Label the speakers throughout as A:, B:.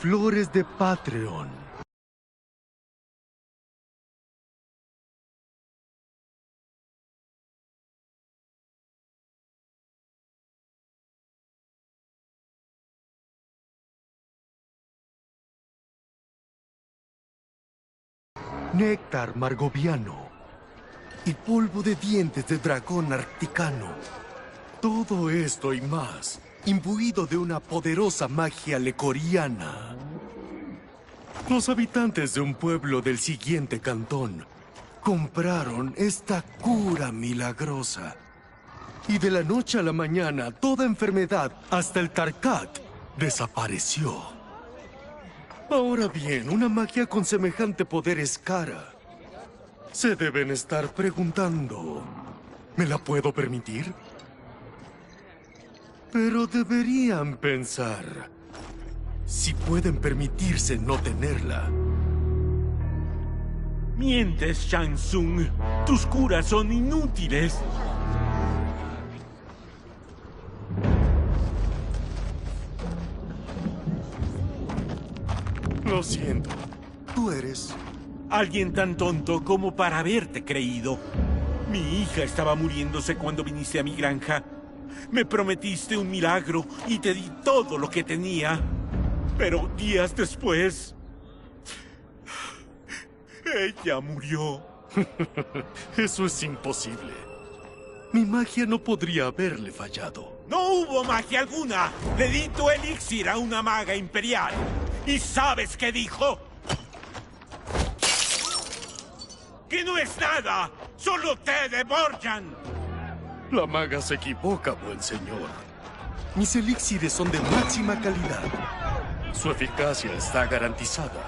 A: Flores de Patreon. Néctar margoviano y polvo de dientes de dragón arcticano. Todo esto y más, imbuido de una poderosa magia lecoriana. Los habitantes de un pueblo del siguiente cantón compraron esta cura milagrosa. Y de la noche a la mañana, toda enfermedad, hasta el Tarkat, desapareció. Ahora bien, una magia con semejante poder es cara. Se deben estar preguntando, ¿me la puedo permitir? Pero deberían pensar si pueden permitirse no tenerla.
B: Mientes, Shang Tsung. Tus curas son inútiles.
A: Lo siento. Tú eres...
B: Alguien tan tonto como para haberte creído. Mi hija estaba muriéndose cuando viniste a mi granja. Me prometiste un milagro y te di todo lo que tenía. Pero días después... ella murió.
A: Eso es imposible. Mi magia no podría haberle fallado.
B: ¡No hubo magia alguna! Le di tu elixir a una maga imperial. ¿Y sabes qué dijo? ¡Que no es nada! ¡Solo té de Borjan!
A: La maga se equivoca, buen señor. Mis elixires son de máxima calidad. Su eficacia está garantizada.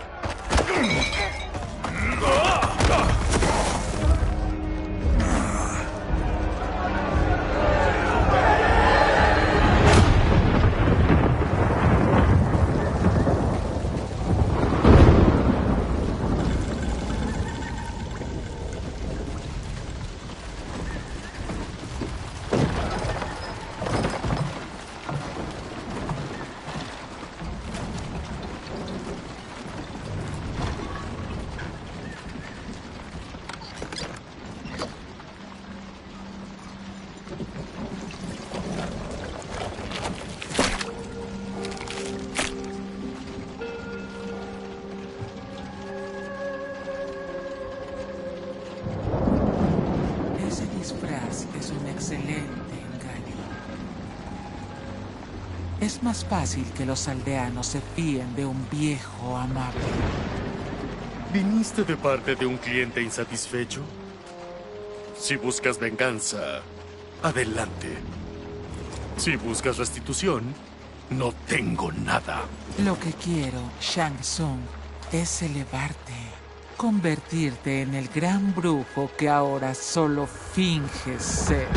C: Es más fácil que los aldeanos se fíen de un viejo amable.
A: ¿Viniste de parte de un cliente insatisfecho? Si buscas venganza, adelante. Si buscas restitución, no tengo nada.
C: Lo que quiero, Shang Tsung, es elevarte. Convertirte en el gran brujo que ahora solo finges ser.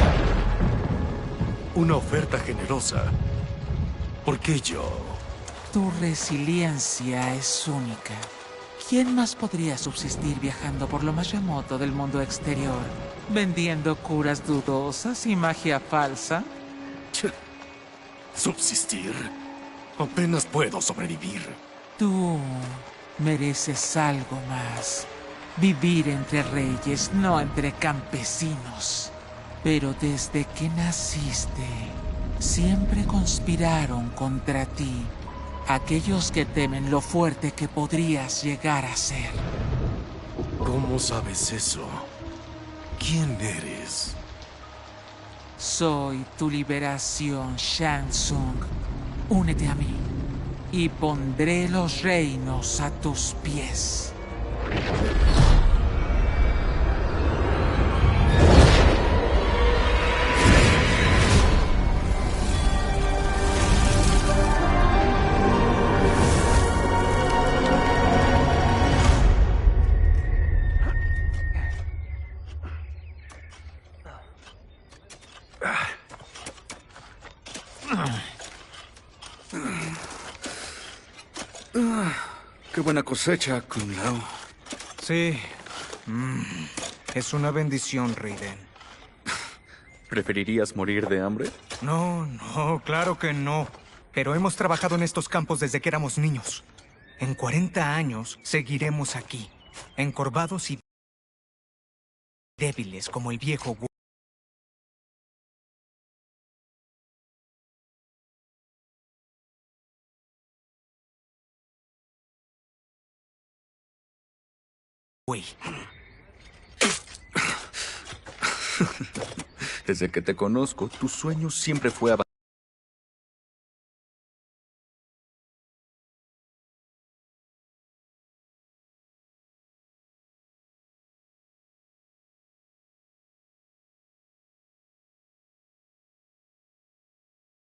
A: Una oferta generosa. ¿Por qué yo?
C: Tu resiliencia es única. ¿Quién más podría subsistir viajando por lo más remoto del mundo exterior, vendiendo curas dudosas y magia falsa?
A: ¿Subsistir? Apenas puedo sobrevivir.
C: Tú mereces algo más. Vivir entre reyes, no entre campesinos. Pero desde que naciste, siempre conspiraron contra ti aquellos que temen lo fuerte que podrías llegar a ser.
A: ¿Cómo sabes eso? ¿Quién eres?
C: Soy tu liberación, Shang Tsung. Únete a mí y pondré los reinos a tus pies.
D: Qué buena cosecha, Kung Lao.
E: Sí. Es una bendición, Raiden.
D: ¿Preferirías morir de hambre?
E: No, claro que no. Pero hemos trabajado en estos campos desde que éramos niños. En 40 años seguiremos aquí, encorvados y débiles como el viejo güey.
D: Desde que te conozco, tu sueño siempre fue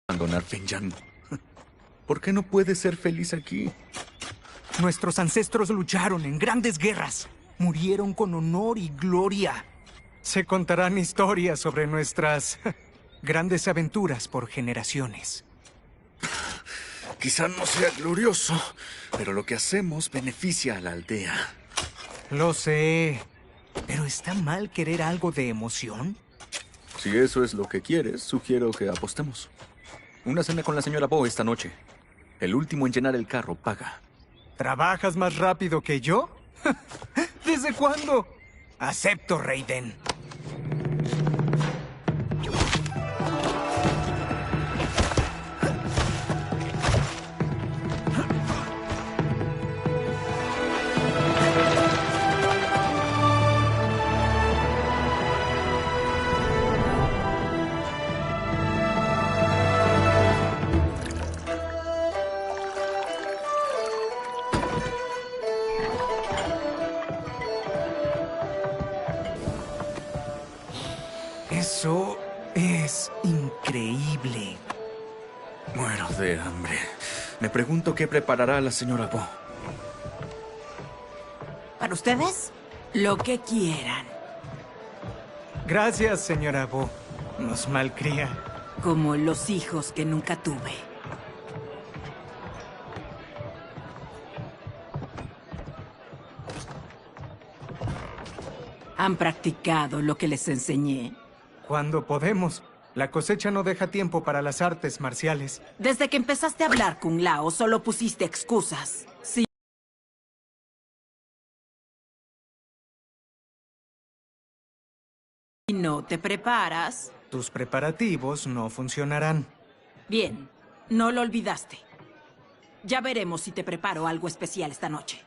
D: abandonar Penján. ¿Por qué no puedes ser feliz aquí?
E: Nuestros ancestros lucharon en grandes guerras. Murieron con honor y gloria. Se contarán historias sobre nuestras grandes aventuras por generaciones.
D: Quizá no sea glorioso, pero lo que hacemos beneficia a la aldea.
E: Lo sé, pero ¿está mal querer algo de emoción?
D: Si eso es lo que quieres, sugiero que apostemos. Una cena con la señora Bo esta noche. El último en llenar el carro paga.
E: ¿Trabajas más rápido que yo? ¿Desde cuándo? Acepto, Raiden. Eso es increíble.
D: Muero de hambre. Me pregunto qué preparará la señora Bo.
F: ¿Para ustedes? Lo que quieran.
E: Gracias, señora Bo. Nos malcría.
F: Como los hijos que nunca tuve. ¿Han practicado lo que les enseñé?
E: Cuando podemos. La cosecha no deja tiempo para las artes marciales.
F: Desde que empezaste a hablar, Kung Lao, solo pusiste excusas. Si no te preparas...
E: Tus preparativos no funcionarán.
F: Bien, no lo olvidaste. Ya veremos si te preparo algo especial esta noche.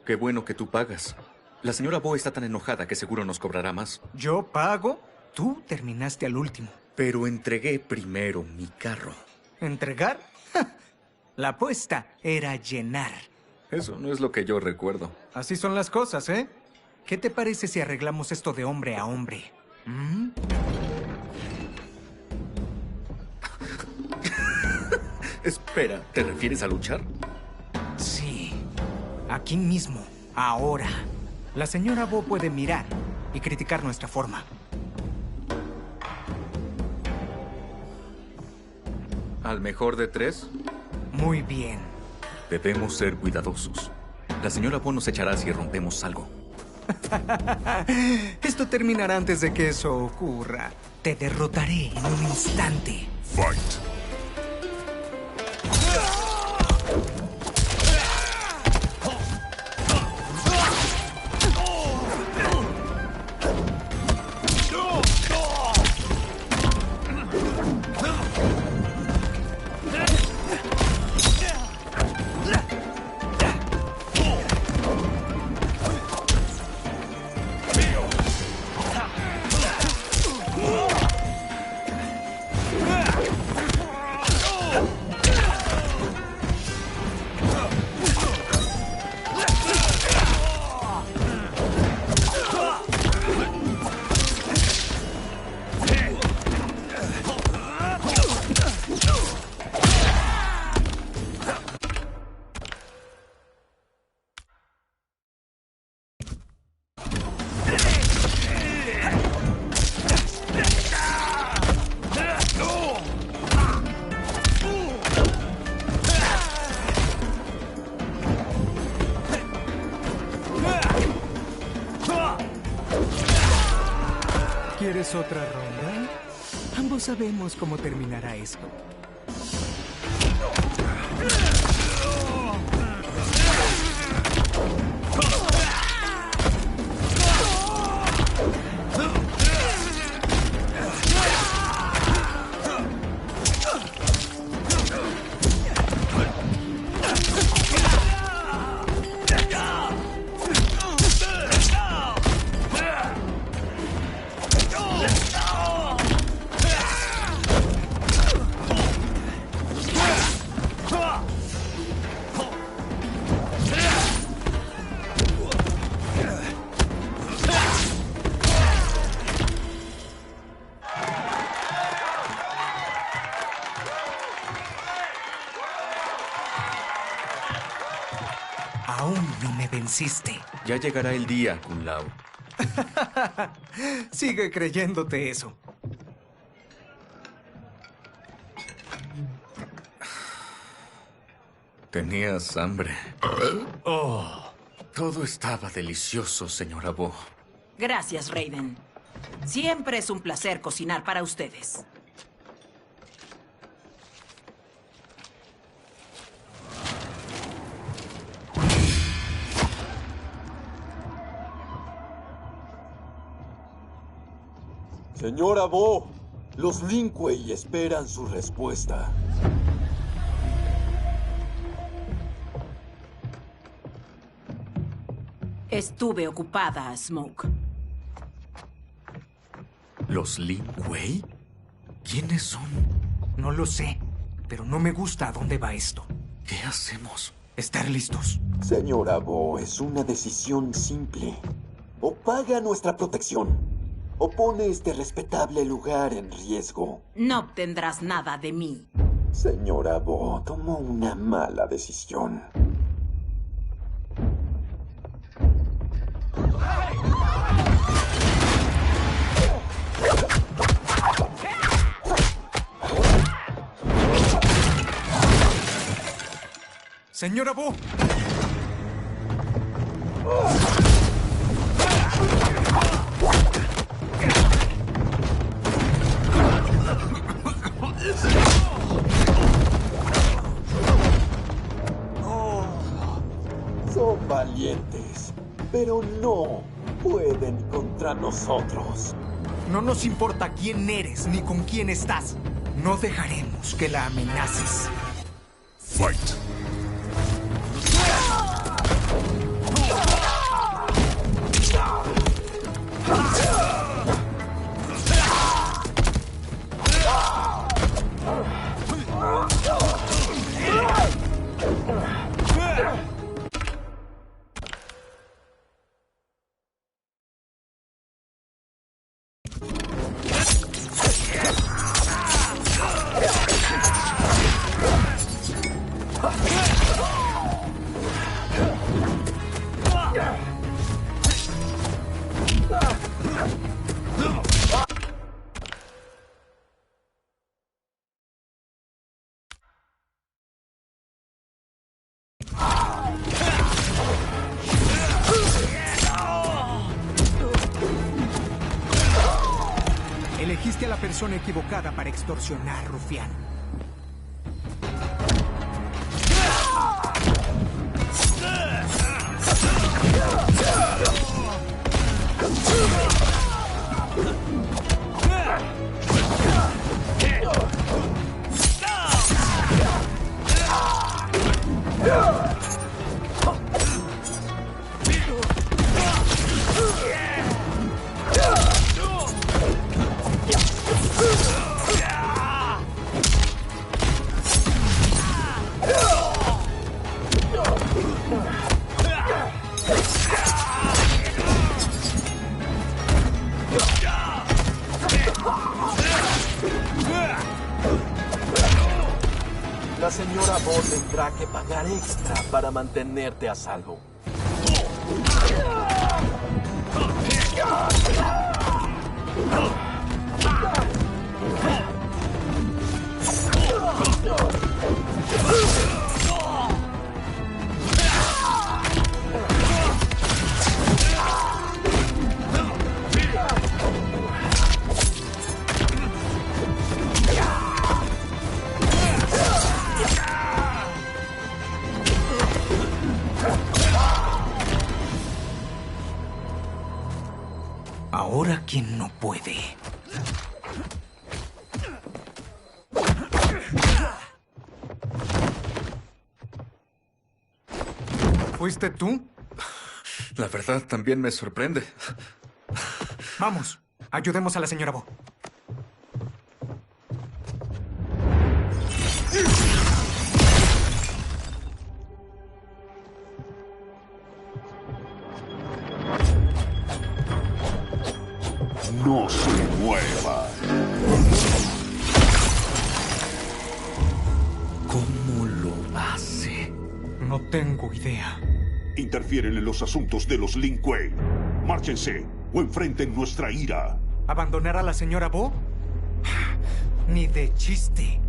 D: Qué bueno que tú pagas. La señora Bo está tan enojada que seguro nos cobrará más.
E: ¿Yo pago? Tú terminaste al último.
D: Pero entregué primero mi carro.
E: ¿Entregar? La apuesta era llenar.
D: Eso no es lo que yo recuerdo.
E: Así son las cosas, ¿eh? ¿Qué te parece si arreglamos esto de hombre a hombre? ¿Mm?
D: Espera, ¿te refieres a luchar?
E: Sí. Aquí mismo. Ahora. La señora Bo puede mirar y criticar nuestra forma.
D: ¿Al mejor de tres?
E: Muy bien.
D: Debemos ser cuidadosos. La señora Bo nos echará si rompemos algo.
E: Esto terminará antes de que eso ocurra. Te derrotaré en un instante.
G: Fight.
E: ¿Quieres otra ronda? Ambos sabemos cómo terminará esto. no me venciste.
D: Ya llegará el día, Kung Lao.
E: Sigue creyéndote eso.
D: Tenías hambre. Oh, todo estaba delicioso, señora Bo.
F: Gracias, Raiden. Siempre es un placer cocinar para ustedes.
G: Señora Bo, los Lin Kuei esperan su respuesta.
F: Estuve ocupada, Smoke.
D: ¿Los Lin Kuei? ¿Quiénes son?
E: No lo sé, pero no me gusta a dónde va esto.
D: ¿Qué hacemos?
E: Estar listos.
G: Señora Bo, es una decisión simple. O paga nuestra protección, o pone este respetable lugar en riesgo.
F: No obtendrás nada de mí.
G: Señora Bo, tomó una mala decisión.
E: Señora Bo.
G: Son valientes, pero no pueden contra nosotros.
E: No nos importa quién eres ni con quién estás. No dejaremos que la amenaces.
H: Fight.
E: Elegiste a la persona equivocada para extorsionar, rufián.
G: La señora Bo tendrá que pagar extra para mantenerte a salvo.
E: Ahora, ¿quién no puede? ¿Fuiste tú?
D: La verdad también me sorprende.
E: Vamos, ayudemos a la señora Bo.
H: No se mueva.
D: ¿Cómo lo hace?
E: No tengo idea.
H: interfieren en los asuntos de los Lin Kuei. Márchense o enfrenten nuestra ira.
E: ¿Abandonar a la señora Bo? Ni de chiste.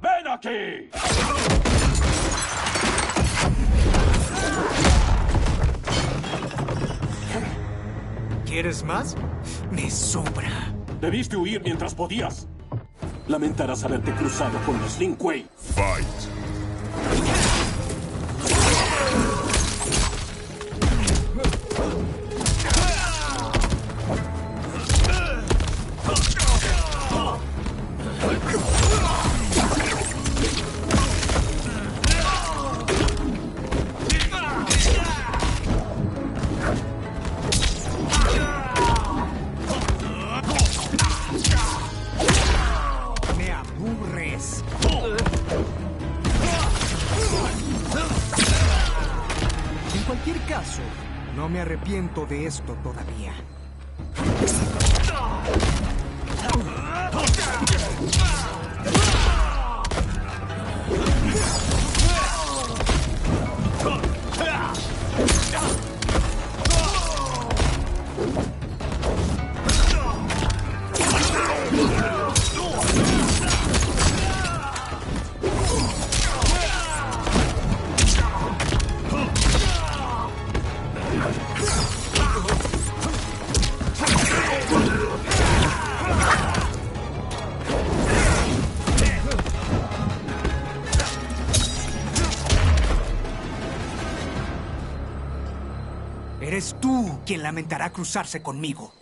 H: ¡Ven aquí!
E: ¿Quieres más? Me sobra.
I: Debiste huir mientras podías. Lamentarás haberte cruzado con los Lin Kuei.
H: Fight.
E: Me aburres. En cualquier caso, no me arrepiento de esto todavía. Eres tú quien lamentará cruzarse conmigo.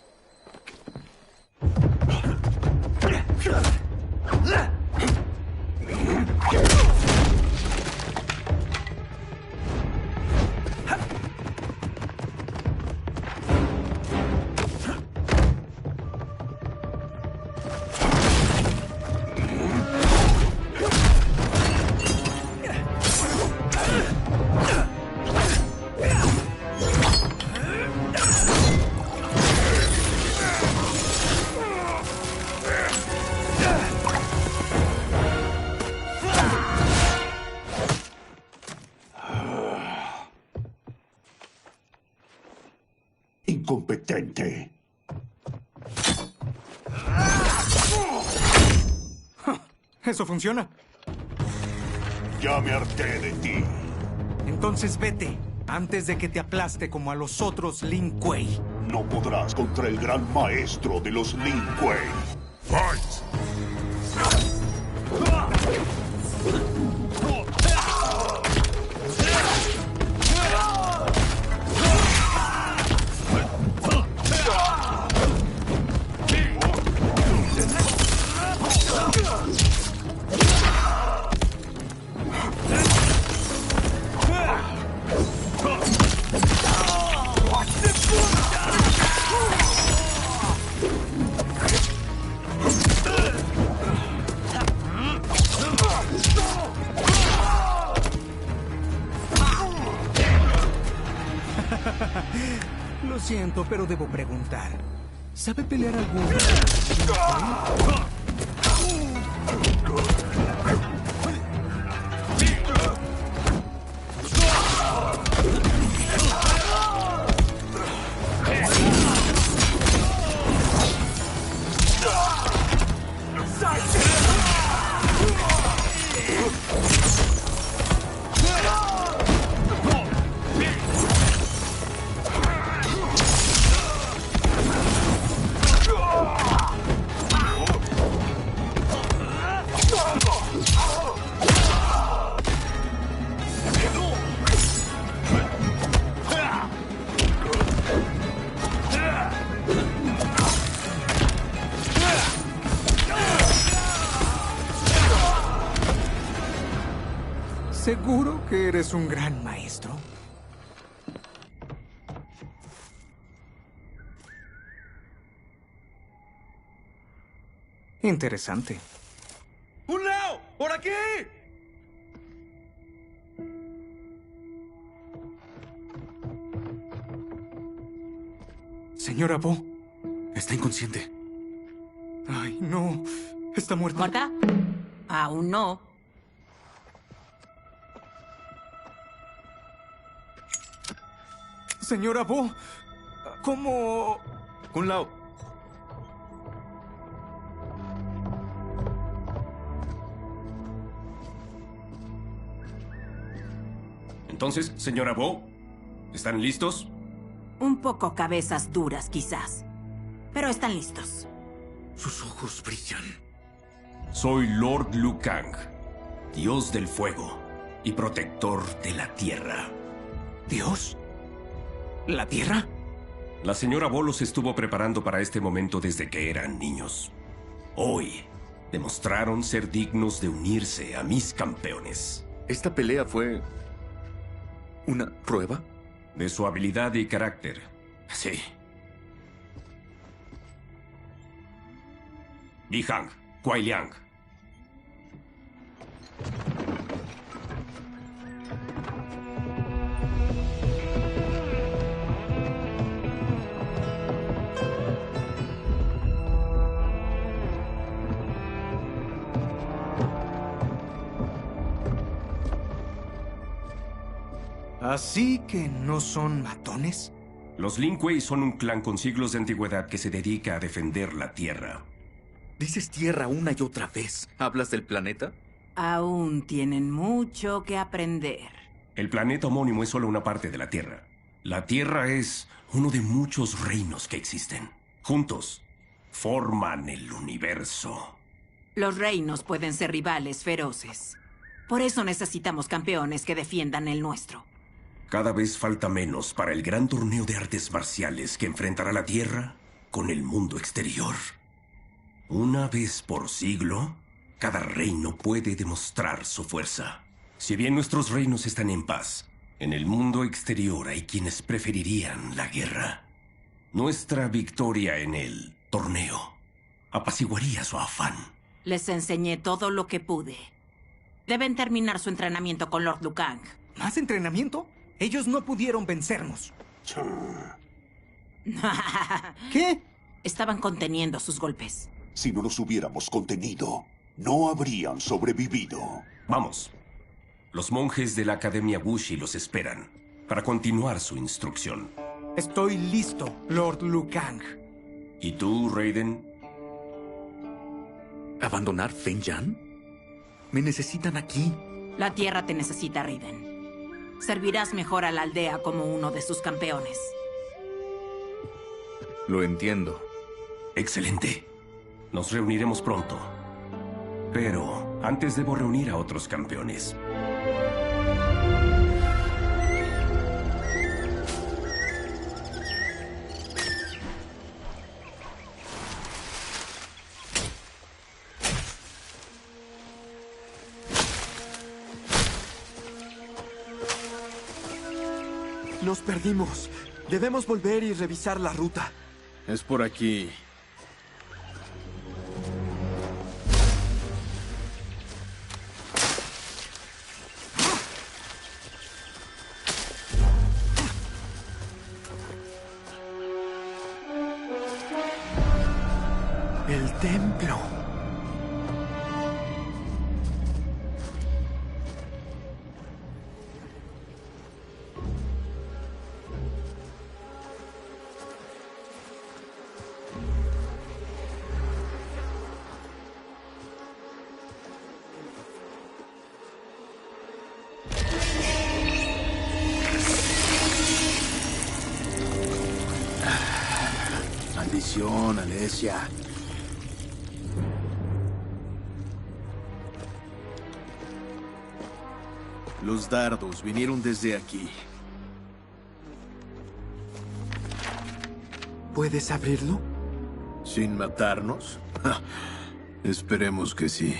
H: Incompetente.
E: ¿Eso funciona?
H: Ya me harté de ti.
E: Entonces vete, antes de que te aplaste como a los otros Lin Kuei.
H: No podrás contra el gran maestro de los Lin Kuei. Fight.
E: Lo siento, pero debo preguntar. ¿Sabe pelear algún? ¿Seguro que eres un gran maestro? Interesante.
B: ¡Un Lao! ¡Por aquí!
E: Señora Bo.
D: Está inconsciente.
E: Ay, no. Está muerta.
F: ¿Muerta? Aún no.
E: Señora Bo, ¿cómo...?
D: Kun Lao.
J: Entonces, señora Bo, ¿están listos?
F: Un poco cabezas duras, quizás. Pero están listos.
A: Sus ojos brillan.
J: Soy Lord Liu Kang, dios del fuego y protector de la tierra.
E: ¿Dios? ¿La Tierra?
J: La señora Bo los estuvo preparando para este momento desde que eran niños. Hoy demostraron ser dignos de unirse a mis campeones.
D: ¿Esta pelea fue una prueba?
J: De su habilidad y carácter, sí. Li Hang, Kuai Liang.
E: ¿Así que no son matones?
J: Los Lin Kuei son un clan con siglos de antigüedad que se dedica a defender la Tierra.
D: Dices tierra una y otra vez. ¿Hablas del planeta?
F: Aún tienen mucho que aprender.
J: El planeta homónimo es solo una parte de la Tierra. La Tierra es uno de muchos reinos que existen. Juntos, forman el universo.
F: Los reinos pueden ser rivales feroces. Por eso necesitamos campeones que defiendan el nuestro.
J: Cada vez falta menos para el gran torneo de artes marciales que enfrentará la Tierra con el mundo exterior. Una vez por siglo, cada reino puede demostrar su fuerza. Si bien nuestros reinos están en paz, en el mundo exterior hay quienes preferirían la guerra. Nuestra victoria en el torneo apaciguaría su afán.
F: Les enseñé todo lo que pude. Deben terminar su entrenamiento con Lord Liu Kang.
E: ¿Más entrenamiento? Ellos no pudieron vencernos. ¿Qué?
F: Estaban conteniendo sus golpes.
H: Si no los hubiéramos contenido, no habrían sobrevivido.
J: Vamos. Los monjes de la Academia Wuxi los esperan para continuar su instrucción.
E: Estoy listo, Lord Liu Kang.
J: ¿Y tú, Raiden?
D: ¿Abandonar Feng'an? Me necesitan aquí.
F: La Tierra te necesita, Raiden. Servirás mejor a la aldea como uno de sus campeones.
D: Lo entiendo.
J: Excelente. Nos reuniremos pronto. Pero antes debo reunir a otros campeones.
K: Nos perdimos. Debemos volver y revisar la ruta.
A: Es por aquí.
K: El templo.
A: Maldición, Alesia. Los dardos vinieron desde aquí.
K: ¿Puedes abrirlo?
A: ¿Sin matarnos? Ja, esperemos que sí.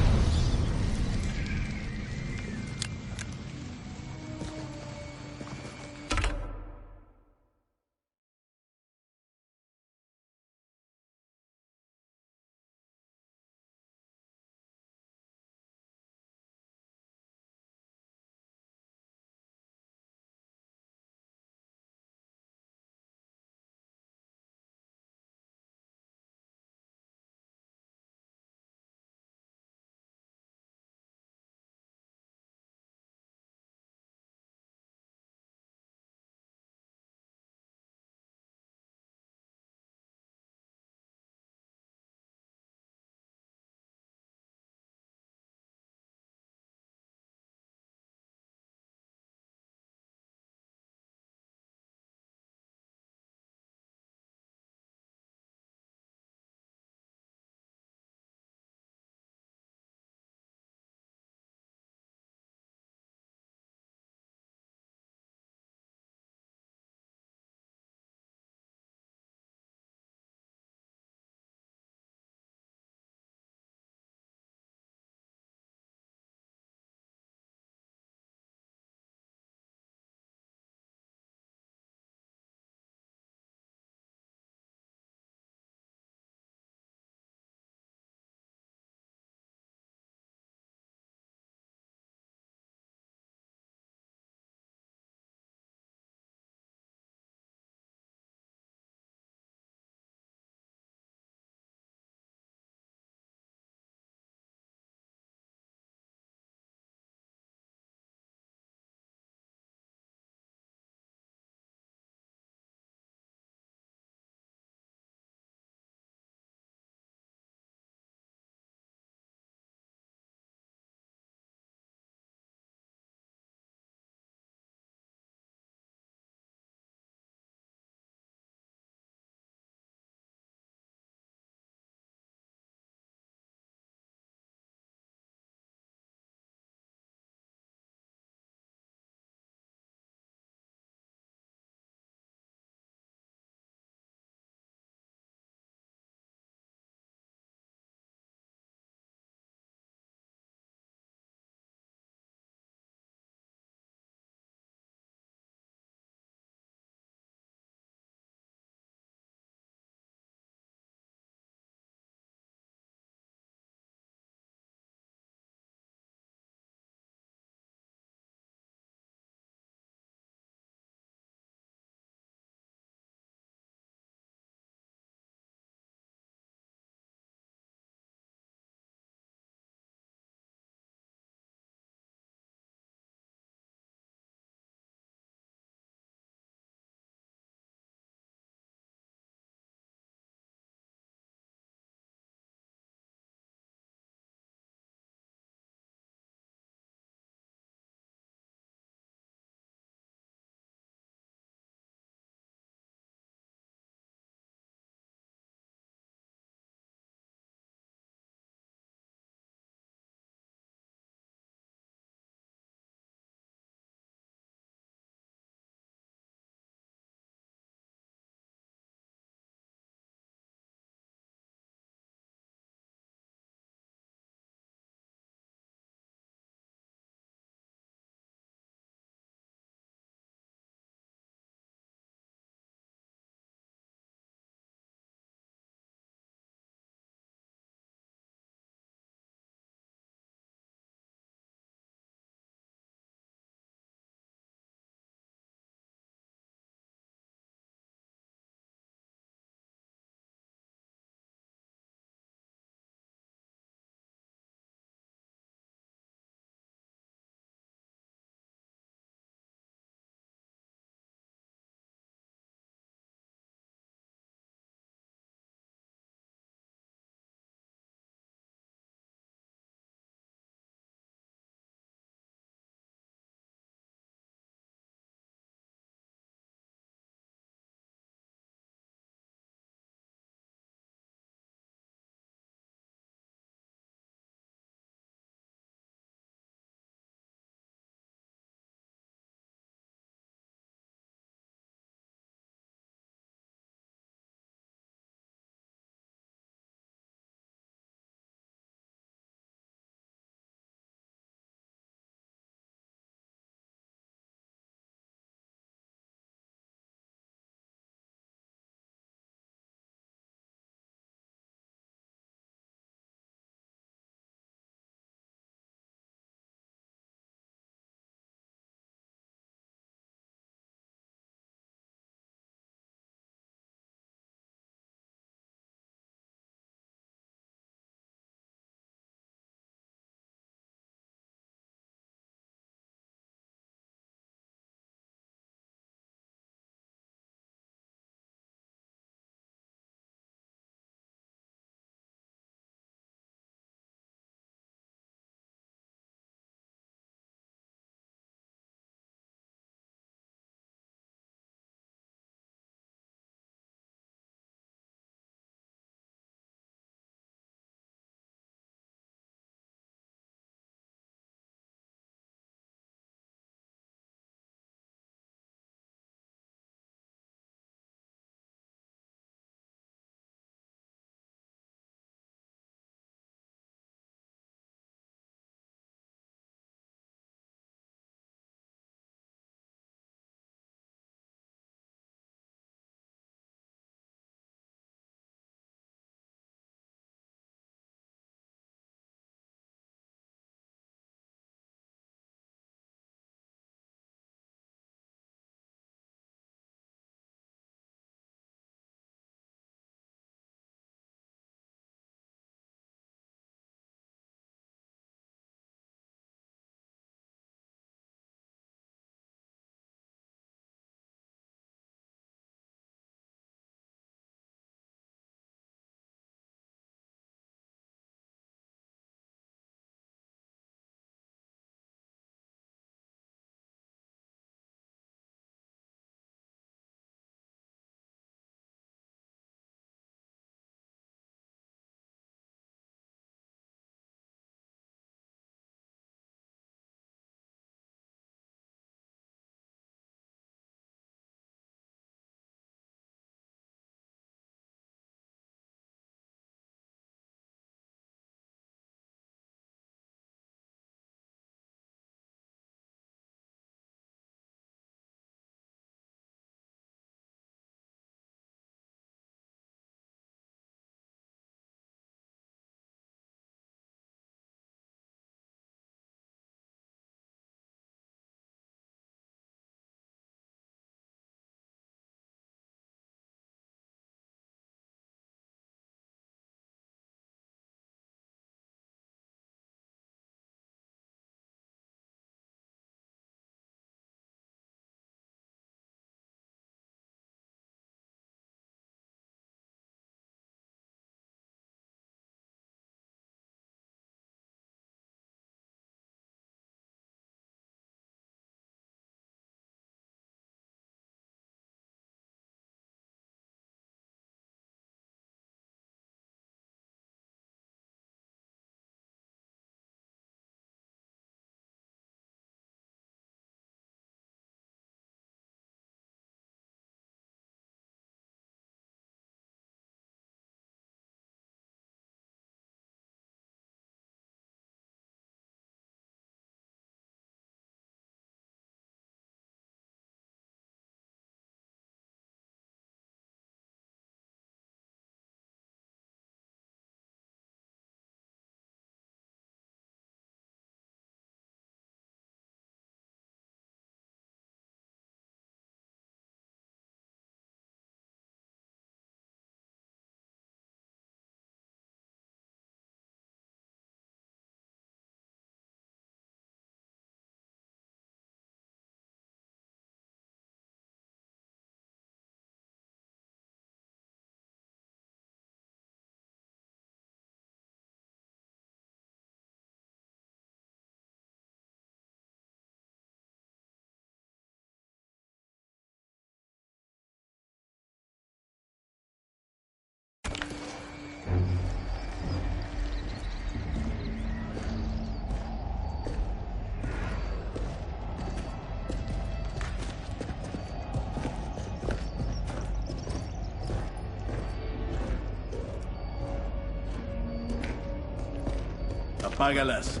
L: Apágalas.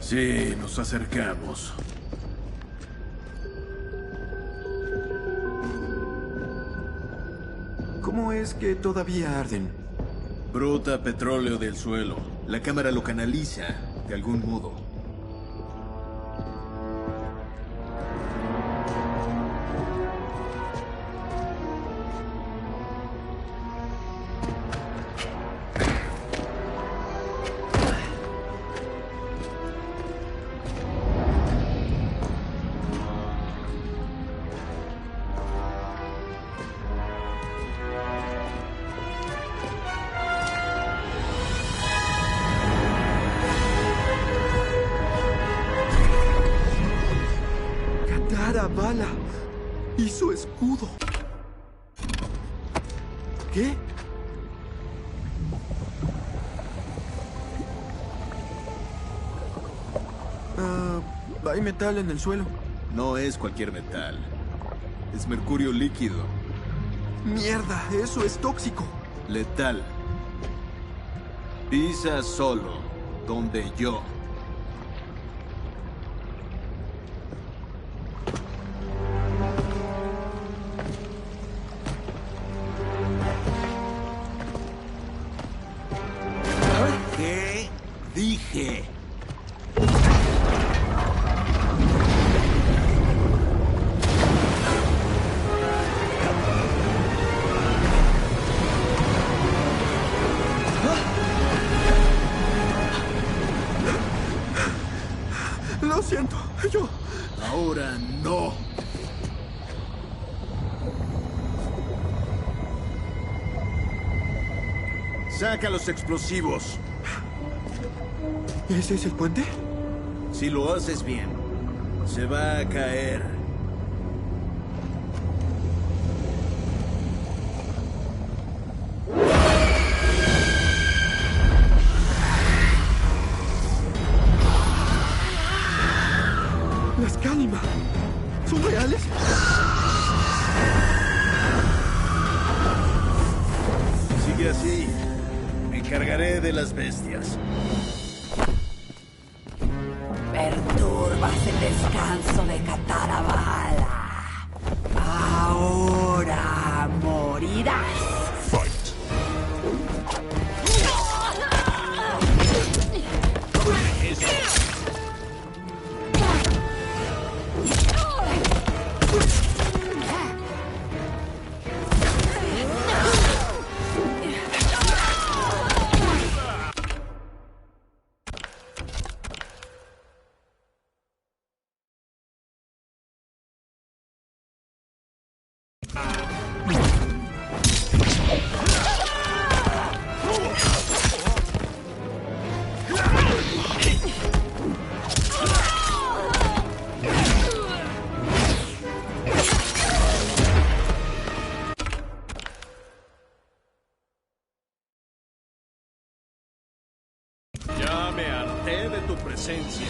L: Sí, nos acercamos.
K: ¿Cómo es que todavía arden?
L: Brota petróleo del suelo. La cámara lo canaliza de algún modo.
K: Bala y su escudo. ¿Qué? Hay metal en el suelo.
L: No es cualquier metal. Es mercurio líquido.
K: Mierda, eso es tóxico.
L: Letal. Pisa solo, donde yo.
B: ¿Qué dije?
K: Lo siento, yo...
L: Ahora no. Saca los explosivos.
K: ¿Ese es el puente?
L: Si lo haces bien, se va a caer.
K: Las Kalima. ¿Son reales?
L: Sigue así. Me encargaré de las bestias.
M: Perturbas el descanso de Catarabala. Ahora morirás.
L: Ya me harté de tu presencia.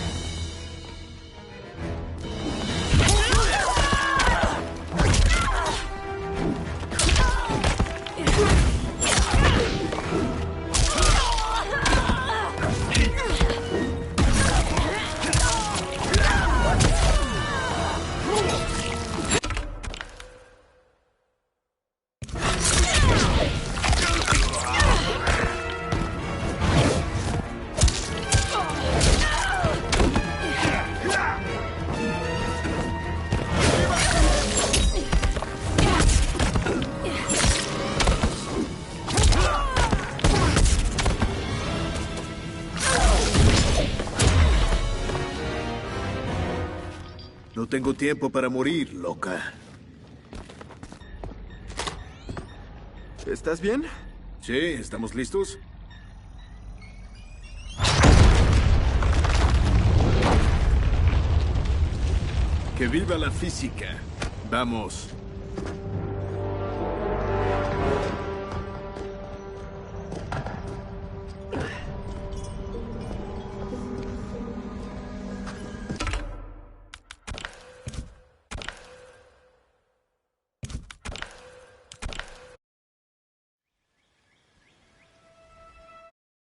L: No tengo tiempo para morir, loca.
K: ¿Estás bien?
L: Sí, ¿estamos listos? Que viva la física. Vamos.